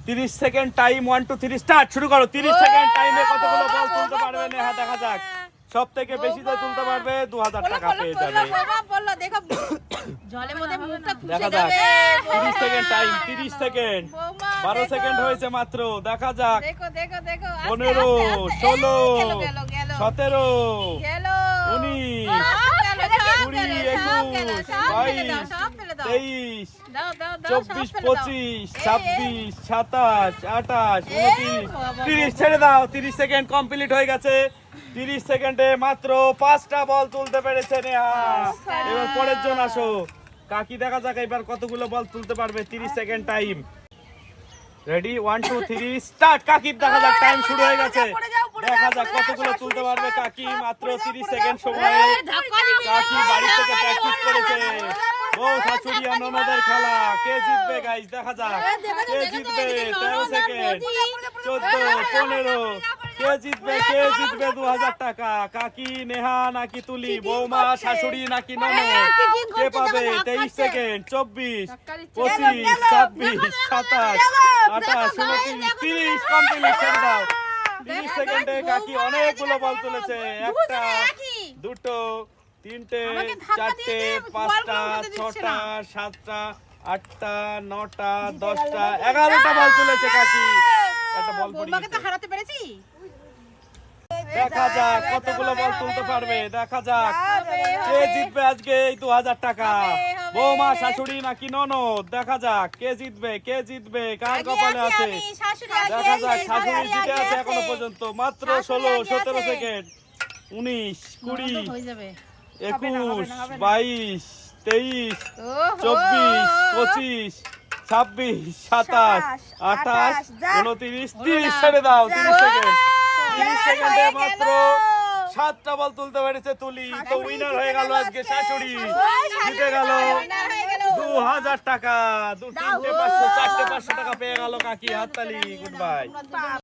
30 second time, 1 2 3 start, শুরু করো। 30 second টাইমে কতগুলো বল তুলতে পারবে নেহা, দেখা যাক। সব থেকে বেশি যে তুলতে পারবে 2000 টাকা পেয়ে যাবে। দেখো জলের মধ্যে মুখটা খুশে দেখা যাক। যাবে। 30 সেকেন্ড টাইম, 30 সেকেন্ড, 12 সেকেন্ড হয়েছে মাত্র, দেখা যাক। দেখো দেখো দেখো 15 16 17 গেল 19 20 21 22 23 24 25 26 27 28 29 30 ছেড়ে দাও। 30 সেকেন্ড কমপ্লিট হয়ে গেছে। 30 সেকেন্ডে মাত্র 5টা বল তুলতে পেরেছে নেহা। এবার পরের জন আসো। কাকি দেখা যাক এবার কতগুলো বল তুলতে পারবে। 30 সেকেন্ড টাইম, রেডি, 1 2 3 স্টার্ট। কাকির দেখা যাক, টাইম শুরু হয়ে গেছে। দেখা যাক কতগুলো তুলতে পারবে কাকি মাত্র 30 সেকেন্ড সময়ে। কাকি বাড়ি থেকে প্র্যাকটিস করেছে। ও শাশুড়ি আর ননদের খেলা, কে জিতবে গাইস, দেখা যাক কে জিতবে। 13 সেকেন্ড, 14 15, কে জিতবে 2000 টাকা। কাকি, নেহা নাকি তুলি, বৌমা, শাশুড়ি নাকি ননদ, কে পাবে? 23 সেকেন্ড, 24 25 26 27 28 29 30 কমপ্লিট, ছেড়ে দাও। 30 সেকেন্ডে কাকি অনেকগুলো বল তুলেছে। একটা, দুটো, তিনটে, চারটে, 5টা, 6টা, 7টা, 8টা, 9টা, 10টা, 11টা বল তুলেছে কাকি। একটা বল পড়িয়েছে। হারাতে পেরেছি। দেখা যাক কতগুলো বল তুলতে পারবে, দেখা যাক কে জিতবে আজকে এই 2000 টাকা। বৌমা, শাশুড়ি নাকি ননদ, দেখা যাক কে জিতবে, কে জিতবে, কার কপালে আছে। দেখা যাক, শাশুড়ি জিতে আছে এখনো পর্যন্ত। মাত্র 16 17 সেকেন্ড, 19 20 21 22 23 24 25 26 27 28 29 30 ছেড়ে দাও। 30 সেকেন্ড, 30 সেকেন্ডে মাত্র 7টা বল তুলতে পেরেছে তুলি। তো উইনার হয়ে গেল আজকে শাশুড়ি, জিতে গেল 2000 টাকা। 2 3 500 4 500 টাকা পেয়ে গেল কাকি। হাততালি, গুড বাই।